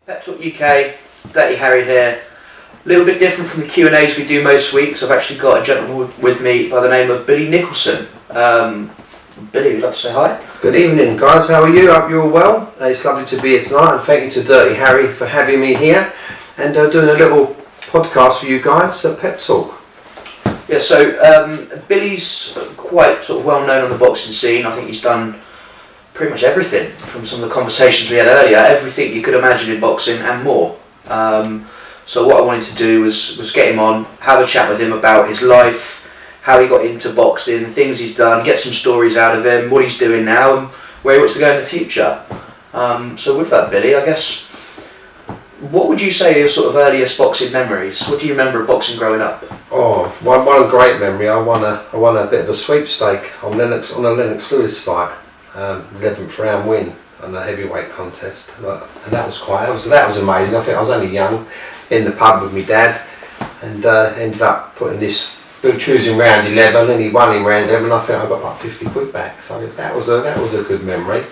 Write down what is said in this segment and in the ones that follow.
Pep Talk UK, Dirty Harry here. A little bit different from the Q&As we do most weeks. I've actually got a gentleman with me by the name of Billy Nicholson. Billy, would you like to say hi? Good evening, guys. How are you? Hope you're all well. It's lovely to be here tonight, and thank you to Dirty Harry for having me here and doing a little podcast for you guys at Pep Talk. Yeah, so Billy's quite sort of well known on the boxing scene. I think he's done pretty much everything from some of the conversations we had earlier, everything you could imagine in boxing and more. So what I wanted to do was get him on, have a chat with him about his life, how he got into boxing, the things he's done, get some stories out of him, what he's doing now and where he wants to go in the future. So with that, Billy, I guess, what would you say are your sort of earliest boxing memories? What do you remember of boxing growing up? Oh, one great memory. I won a bit of a sweepstake on a Lennox Lewis fight, 11th round win on a heavyweight contest, and that was amazing. I think I was only young, in the pub with my dad, and ended up choosing round 11, and he won in round 11. I think I got like 50 quid back, so that was a good memory.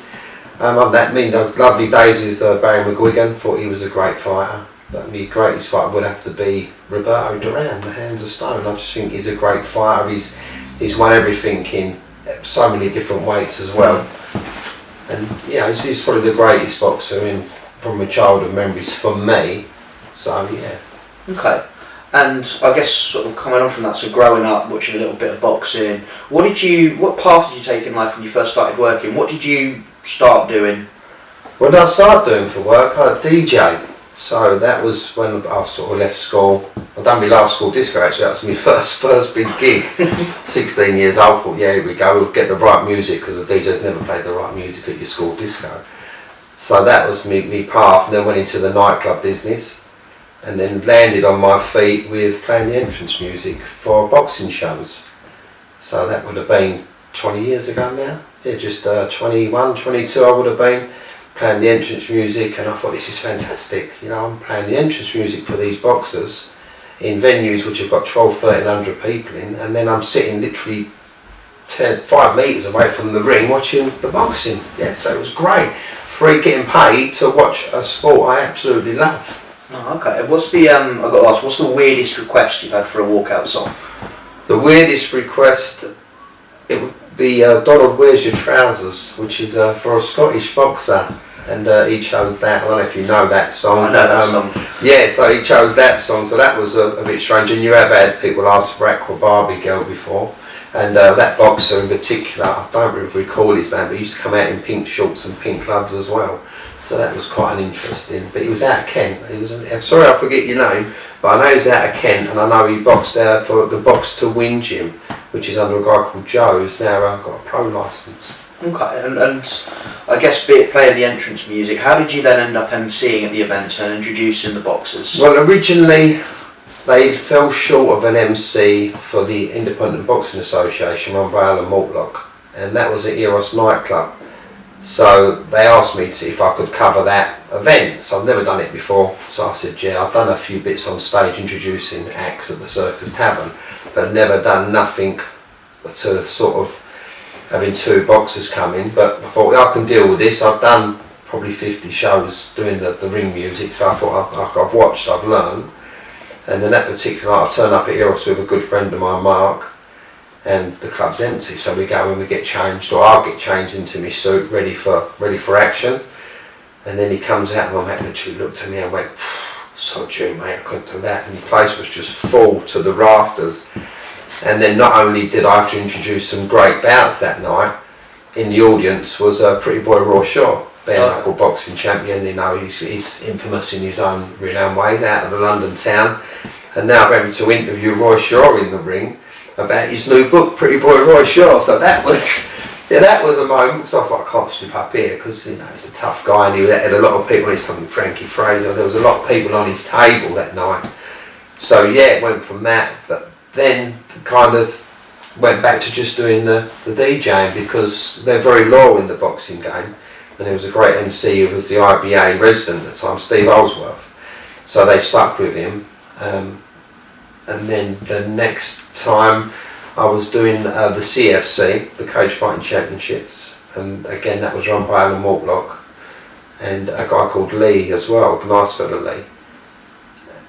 Those lovely days with Barry McGuigan. Thought he was a great fighter, but my greatest fighter would have to be Roberto Duran, the Hands of Stone. I just think he's a great fighter. He's won everything in so many different weights as well, and he's probably the greatest boxer from my childhood memories for me. So yeah. Okay. And I guess sort of coming on from that, so growing up, watching a little bit of boxing, what path did you take in life when you first started working? What did you start doing? What did I start doing for work? I DJ. So that was when I sort of left school. I'd done my last school disco actually. That was my first big gig. 16 years old. Thought, yeah, here we go. We'll get the right music, because the DJs never played the right music at your school disco. So that was me path. And then went into the nightclub business, and then landed on my feet with playing the entrance music for boxing shows. So that would have been 20 years ago now. Yeah, just 21, 22 I would have been, playing the entrance music, and I thought, this is fantastic. I'm playing the entrance music for these boxers in venues which have got 1,200-1,300 people in, and then I'm sitting literally 5 metres away from the ring watching the boxing. Yeah, so it was great. Free, getting paid to watch a sport I absolutely love. Oh, okay. What's the I've got to ask, what's the weirdest request you've had for a walkout song? The weirdest request, it would be Donald, Where's Your Trousers, which is for a Scottish boxer, and he chose that. I don't know if you know that song. I know that song. Yeah, so he chose that song, so that was a bit strange. And you have had people ask for Aqua Barbie Girl before, and that boxer in particular, I don't really recall his name, but he used to come out in pink shorts and pink gloves as well. So that was quite an interesting. But he was out of Kent. I'm sorry I forget your name, but I know he's out of Kent, and I know he boxed out for the Box to Win gym, which is under a guy called Joe, who's now got a pro licence. Okay, and I guess playing the entrance music, how did you then end up emceeing at the events and introducing the boxers? Well, originally they fell short of an MC for the Independent Boxing Association run by Alan Mortlock, and that was at Eros nightclub. So they asked me if I could cover that event. So I've never done it before. So I said, yeah, I've done a few bits on stage introducing acts at the Circus Tavern, but never done nothing to sort of having 2 boxers come in. But I thought, I can deal with this. I've done probably 50 shows doing the ring music, so I thought I've watched, I've learned. And then that particular night I turn up at Eros with a good friend of mine, Mark, and the club's empty, so we go and we get changed, or I'll get changed into my suit, ready for action. And then he comes out, and I literally looked at me and went, sod you mate, I couldn't do that. And the place was just full to the rafters. And then not only did I have to introduce some great bouts that night, in the audience was Pretty Boy Raw Shaw, bare knuckle boxing champion. He's infamous in his own renowned way out of the London town. And now I'm having to interview Roy Shaw in the ring about his new book, Pretty Boy Roy Shaw. So that was a moment, because I thought, I can't slip up here, because he's a tough guy, and he had a lot of people. He's talking Frankie Fraser. There was a lot of people on his table that night. So yeah, it went from that, but then kind of went back to just doing the DJing, because they're very loyal in the boxing game. And there was a great MC who was the IBA resident at the time, Steve Olsworth. So they stuck with him. And then the next time I was doing the CFC, the Cage Fighting Championships, and again that was run by Alan Mortlock, and a guy called Lee as well, nice fella Lee.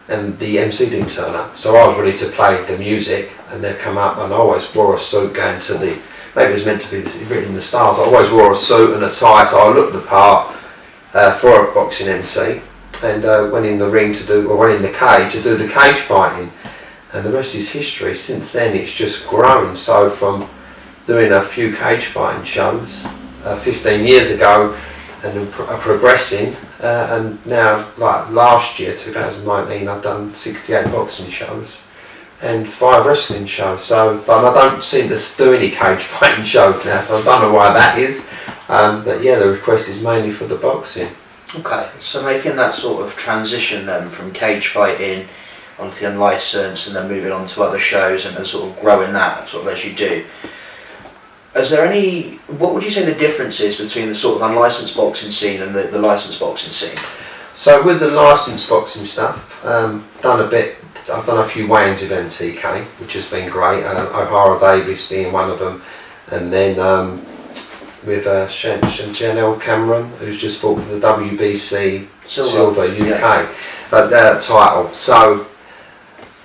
And the MC didn't turn up, so I was ready to play the music, and they've come up, and I always wore a suit going to the, maybe it was meant to be written in the stars, I always wore a suit and a tie, so I looked the part for a boxing MC, and went in the ring to do, or went in the cage to do the cage fighting, and the rest is history. Since then it's just grown, so from doing a few cage fighting shows 15 years ago, and then progressing, and now, like last year, 2019, I've done 68 boxing shows and 5 wrestling shows. So, but I don't seem to do any cage fighting shows now, so I don't know why that is. But yeah, the request is mainly for the boxing. Okay, so making that sort of transition then from cage fighting onto the unlicensed and then moving on to other shows and sort of growing that sort of as you do. Is there any, what would you say the difference is between the sort of unlicensed boxing scene and the licensed boxing scene? So with the licensed boxing stuff, I've done a few weigh-ins with MTK, which has been great. O'Hara Davis being one of them, and then with Janelle Cameron, who's just fought for the WBC Silver UK title. So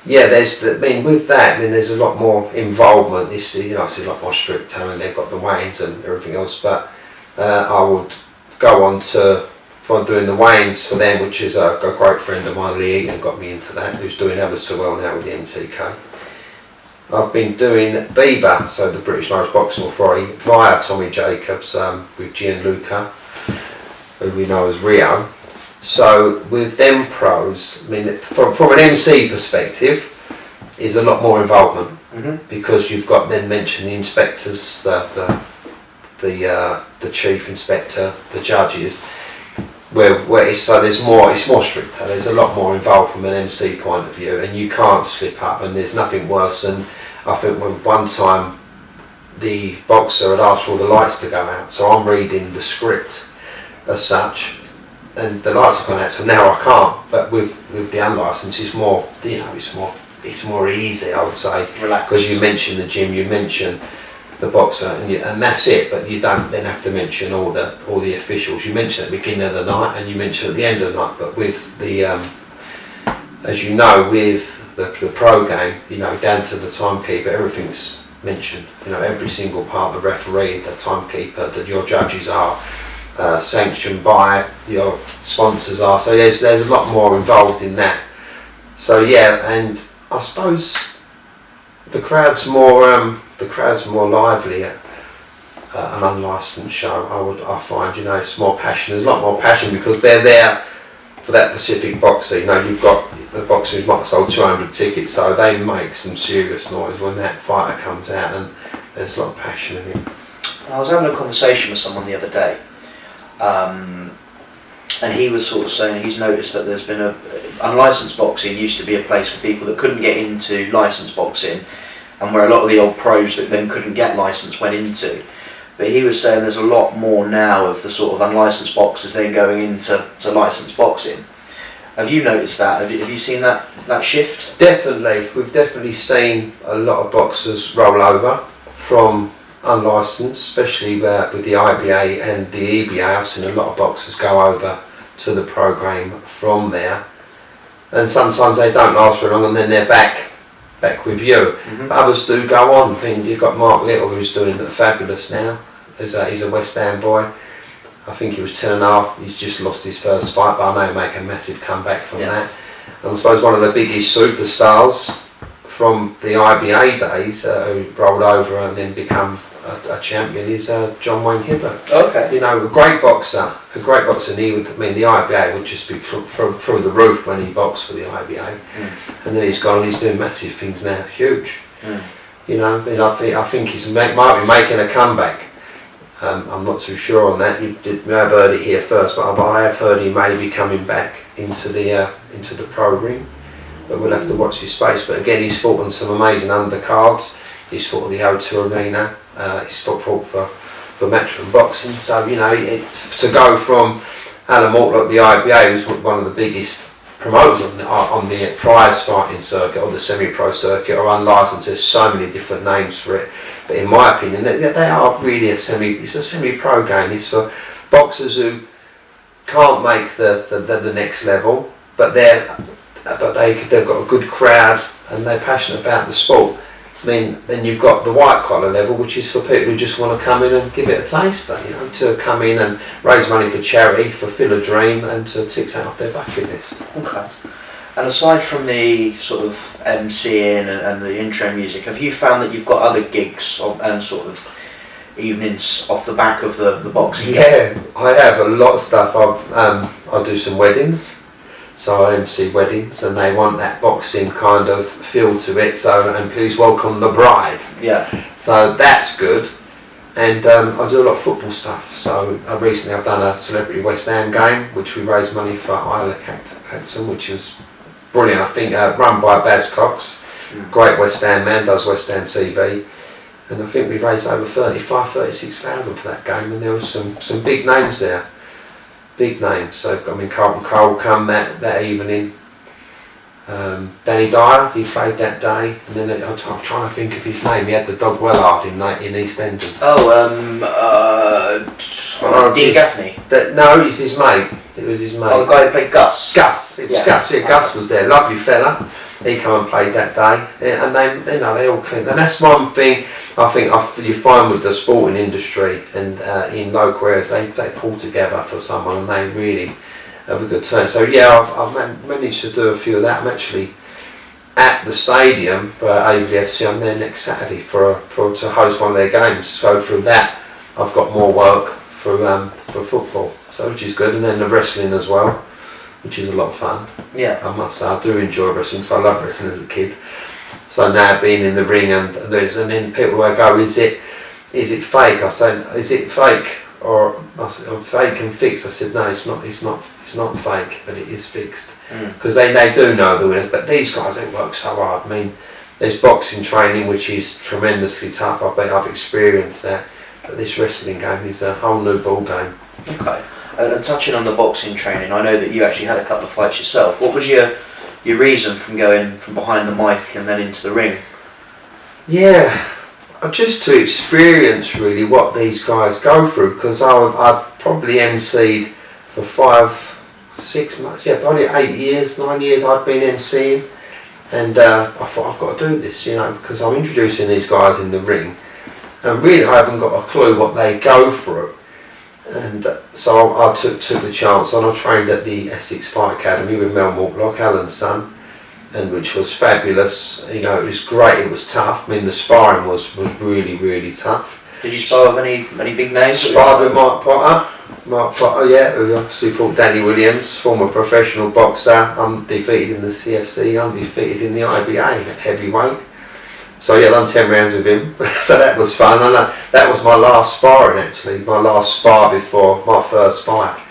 yeah, with that, there's a lot more involvement. This, obviously a lot more stricter, and they've got the weigh-ins and everything else. But I would go on to doing the weigh-ins for them, which is a great friend of mine, Lee Eaton, got me into that, who's doing ever so well now with the MTK. I've been doing BIBA, so the British Irish Boxing Authority, via Tommy Jacobs, with Gianluca, who we know as Rio. So with them pros, from an MC perspective, is a lot more involvement, because you've got then mentioned the inspectors, the chief inspector, the judges, where it's more stricter. There's a lot more involved from an MC point of view, and you can't slip up. And there's nothing worse than, I think, when one time the boxer had asked for all the lights to go out, so I'm reading the script as such, and the lights have gone out, so now I can't. But with the unlicensed, it's more, it's more easy, I would say, because you mention the gym, you mention the boxer, and that's it. But you don't then have to mention all the officials. You mention at the beginning of the night, and you mention at the end of the night. But with the, as you know, with the pro game, down to the timekeeper, everything's mentioned. Every single part, the referee, the timekeeper, that your judges are sanctioned by, your sponsors are. So there's a lot more involved in that. So yeah, and I suppose the crowd's more lively at an unlicensed show. I find, it's more passion. There's a lot more passion because they're there for that specific boxer. You've got the boxer who might have sold 200 tickets, so they make some serious noise when that fighter comes out, and there's a lot of passion in it. I was having a conversation with someone the other day, and he was sort of saying he's noticed that there's been unlicensed boxing used to be a place for people that couldn't get into licensed boxing, and where a lot of the old pros that then couldn't get licensed went into. But he was saying there's a lot more now of the sort of unlicensed boxers then going into licensed boxing. Have you noticed that? Have you seen that shift? Definitely. We've definitely seen a lot of boxers roll over from unlicensed, especially with the IBA and the EBA. I've seen a lot of boxers go over to the program from there, and sometimes they don't last very long, and then they're back with you. Others do go on. You've got Mark Little, who's doing fabulous now. He's a West Ham boy. I think he was 10.5. He's just lost his first fight, but I know he'll make a massive comeback from that. And I suppose one of the biggest superstars from the IBA days who rolled over and then become a champion is John Wayne Hibbert. Okay. A great boxer. And he would, the IBA would just be through the roof when he boxed for the IBA. And then he's gone, he's doing massive things now, huge. I think he might be making a comeback. I'm not too sure on that. You have heard it here first, but I have heard he may be coming back into the program. But we'll have to watch his space. But again, he's fought on some amazing undercards. He's fought at the O2 Arena. He's fought for Matchroom Boxing. So to go from Alan Mortlock, the IBA, was one of the biggest promoters on the prize fighting circuit or the semi-pro circuit or unlicensed. There's so many different names for it. But in my opinion, they are really it's a semi-pro game. It's for boxers who can't make the next level, but they've got a good crowd and they're passionate about the sport. I mean, then you've got the white collar level, which is for people who just want to come in and give it a taste, to come in and raise money for charity, fulfil a dream, and to tick that off their bucket list. Okay. And aside from the sort of MCing and the intro music, have you found that you've got other gigs and sort of evenings off the back of the boxing? Yeah, I have a lot of stuff. I do some weddings. So I MC weddings and they want that boxing kind of feel to it, and please welcome the bride. Yeah. So that's good. And I do a lot of football stuff. So recently I've done a Celebrity West Ham game, which we raised money for Arlett, which was brilliant. I think run by Baz Cox, great West Ham man, does West Ham TV. And I think we raised over 36,000 for that game, and there was some big names there. Big names. So I mean, Carlton Cole come that evening. Danny Dyer, he played that day, and then I'm trying to think of his name. He had the dog Wellard in EastEnders. Dean Gaffney. No, he's his mate. It was his mate. Oh, the guy who played Gus. Gus. It was Gus. Yeah, Gus was there. Lovely fella. He come and played that day, and they all clean. And that's one thing I think you find with the sporting industry and in local areas, they pull together for someone and they really have a good turn. So yeah, I've managed to do a few of that. I'm actually at the stadium for Averley FC. I'm there next Saturday to host one of their games. So from that, I've got more work for football, so which is good, and then the wrestling as well, which is a lot of fun. Yeah, I must say I do enjoy wrestling, because I loved wrestling as a kid. So now being in the ring and then people will go, is it fake? I say, is it fake or fake and fixed? I said, no, it's not fake, but it is fixed, because they do know the winners. But these guys, they work so hard. I mean, there's boxing training which is tremendously tough. I've experienced that, but this wrestling game is a whole new ball game. Okay. And touching on the boxing training, I know that you actually had a couple of fights yourself. What was your reason from going from behind the mic and then into the ring? Yeah, just to experience really what these guys go through, because I'd probably MC'd for 5-6 months, probably 9 years I'd been MCing, and I thought I've got to do this, because I'm introducing these guys in the ring, and really I haven't got a clue what they go through. And so I took the chance on. I trained at the Essex Fight Academy with Mel Mortlock, Alan's son, and which was fabulous. It was great. It was tough. I mean, the sparring was really, really tough. Did you spar with any big names? Sparred with Mark Potter, yeah, who obviously fought Danny Williams, former professional boxer, undefeated in the CFC, undefeated in the IBA at heavyweight. So yeah, I done 10 rounds with him, so that was fun. And that was my last sparring actually, my last spar before my first fight.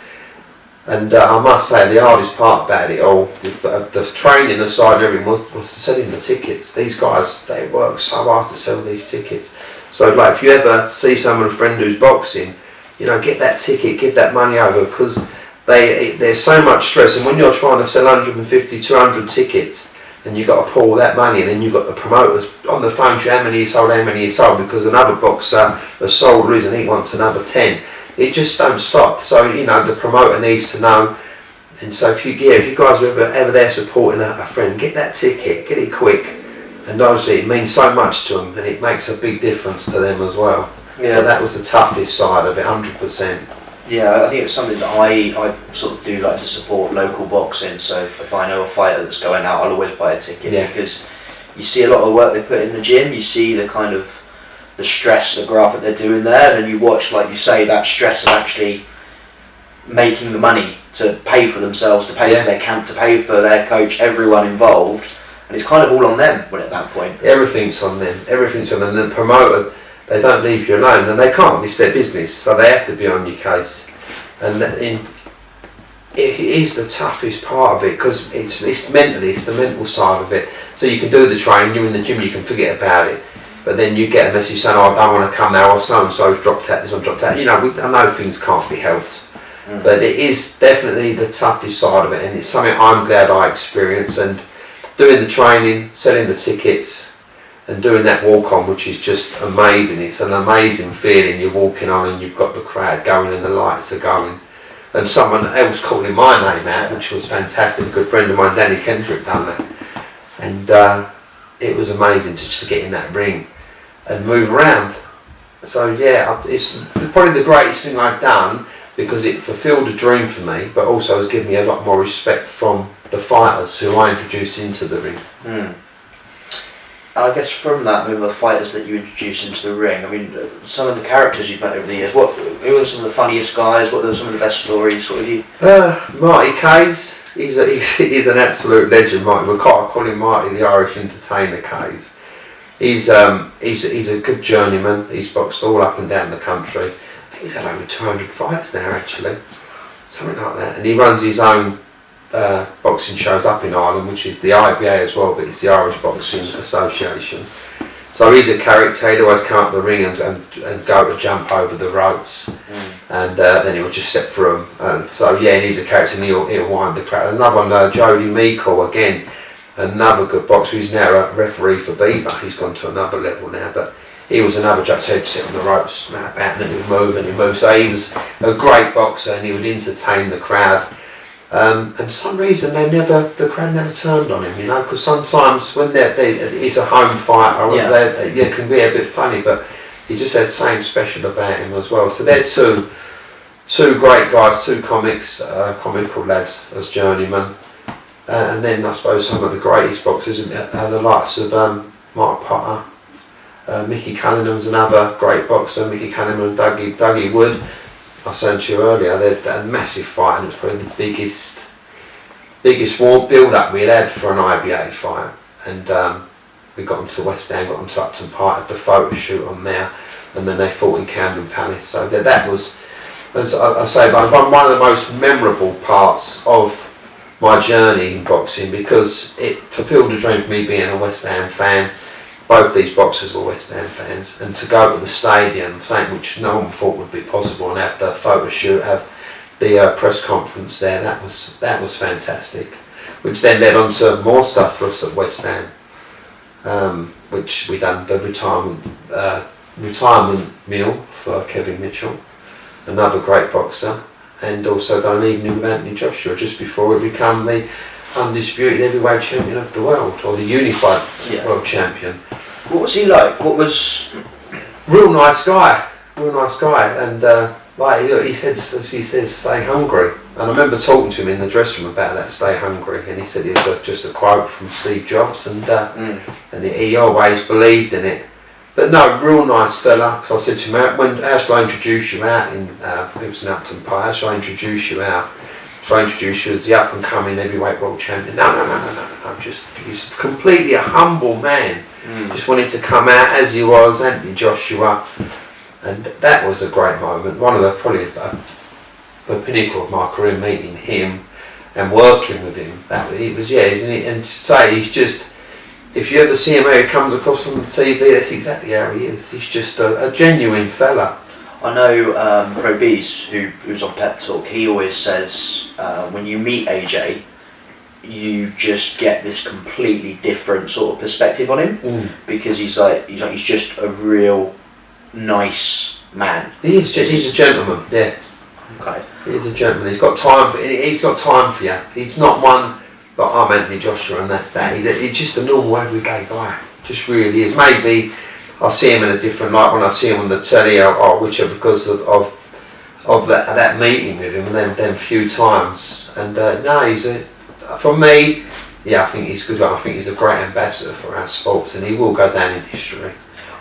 And I must say the hardest part about it all, the training aside and everything, was selling the tickets. These guys, they work so hard to sell these tickets. So like if you ever see someone, a friend who's boxing, get that ticket, give that money over, because there's so much stress. And when you're trying to sell 150, 200 tickets, and you've got to pull that money, and then you've got the promoters on the phone to you, how many you sold, because another boxer has sold reason he wants another 10. It just don't stop. So the promoter needs to know. And so if you guys are ever there supporting a friend, get that ticket, get it quick, and obviously it means so much to them, and it makes a big difference to them as well. Yeah. So that was the toughest side of it, 100%. Yeah, I think it's something that I sort of do like to support local boxing. So if I know a fighter that's going out, I'll always buy a ticket, because you see a lot of the work they put in the gym. You see the kind of the stress, the graft that they're doing there, and then you watch, like you say, that stress of actually making the money to pay for themselves, to pay for their camp, to pay for their coach, everyone involved, and it's kind of all on them at that point. Everything's on them. And the promoter, they don't leave you alone, and they can't. It's their business, so they have to be on your case. And it is the toughest part of it, because it's the mental side of it. So you can do the training, you're in the gym, you can forget about it, but then you get a message saying, I don't want to come now, or so and so's dropped out, this one dropped out. I know things can't be helped, but it is definitely the toughest side of it, and it's something I'm glad I experienced. And doing the training, selling the tickets, and doing that walk on, which is just amazing. It's an amazing feeling. You're walking on and you've got the crowd going and the lights are going. and someone else calling my name out, which was fantastic. A good friend of mine, Danny Kendrick, done that, and it was amazing to just get in that ring and move around. So yeah, it's probably the greatest thing I've done, because it fulfilled a dream for me, but also has given me a lot more respect from the fighters who I introduced into the ring. I guess from that, maybe the fighters that you introduced into the ring, I mean, some of the characters you've met over the years, who are some of the funniest guys, what are some of the best stories, what have you? Marty Kays, he's an absolute legend, Marty. I call him Marty the Irish Entertainer Kays. He's a good journeyman, he's boxed all up and down the country. I think he's had over 200 fights now actually, something like that, and he runs his own boxing shows up in Ireland, which is the IBA as well, but it's the Irish Boxing Association. So he's a character. He'd always come up the ring and go to jump over the ropes, and then he'll just step through them. And so yeah, he's a character, and he'll wind the crowd. Another one, Jody Meikle, again, another good boxer. He's now a referee for Bieber. He's gone to another level now, but he was another judge. He'd sit on the ropes, and then he'd move and he'd move. So he was a great boxer, and he would entertain the crowd. And for some reason the crowd never turned on him, you know, because sometimes when he's a home fighter, it can be a bit funny, but he just had something special about him as well. So they're two great guys, two comical lads as journeymen, and then I suppose some of the greatest boxers are the likes of Mark Potter, Mickey Cunningham's another great boxer, Mickey Cunningham and Dougie Wood. I said to you earlier, they had a massive fight, and it was probably the biggest war build-up we had for an IBA fight. And we got them to West Ham, got them to Upton Park, had the photo shoot on there, and then they fought in Camden Palace. So that was, as I say, one of the most memorable parts of my journey in boxing, because it fulfilled a dream for me being a West Ham fan. Both these boxers were West Ham fans, and to go to the stadium, something which no one thought would be possible, and have the photo shoot, have the press conference there, that was fantastic. Which then led on to more stuff for us at West Ham, which we done the retirement meal for Kevin Mitchell, another great boxer, and also done an evening with Anthony Joshua just before he became the undisputed heavyweight champion of the world, or the unified world champion. What was he like? What was... Real nice guy, and like he says, stay hungry. And I remember talking to him in the dressing room about that, stay hungry, and he said it was just a quote from Steve Jobs, and he always believed in it. But no, real nice fella. Because I said to him, how should I introduce you out in? It was in Upton Park. How should I introduce you out? Should I introduce you as the up and coming heavyweight world champion? No. He's completely a humble man. Just wanted to come out as he was, Anthony Joshua, and that was a great moment. One of probably the pinnacle of my career, meeting him and working with him. Isn't it? And to say he's just, if you ever see him how he comes across on the TV, that's exactly how he is. He's just a genuine fella. I know Pro Bees, who's on Pep Talk, he always says when you meet AJ, you just get this completely different sort of perspective on him, because he's just a real nice man. He's a gentleman, yeah. Okay. He's a gentleman. He's got time for you. He's not one like I'm Anthony Joshua and that's that. He's just a normal everyday guy. Just really is. Maybe I see him in a different light when I see him on the telly or whichever, because of that meeting with him and them few times. And for me, I think he's good. I think he's a great ambassador for our sports, and he will go down in history.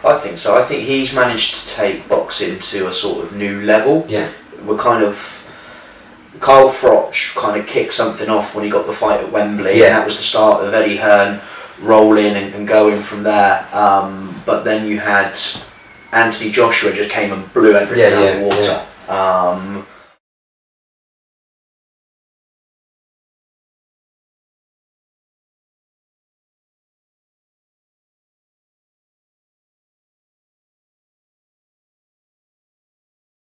I think so. I think he's managed to take boxing to a sort of new level. Yeah. We're Carl Froch kind of kicked something off when he got the fight at Wembley, and that was the start of Eddie Hearn rolling and going from there. But then you had Anthony Joshua just came and blew everything out of the water.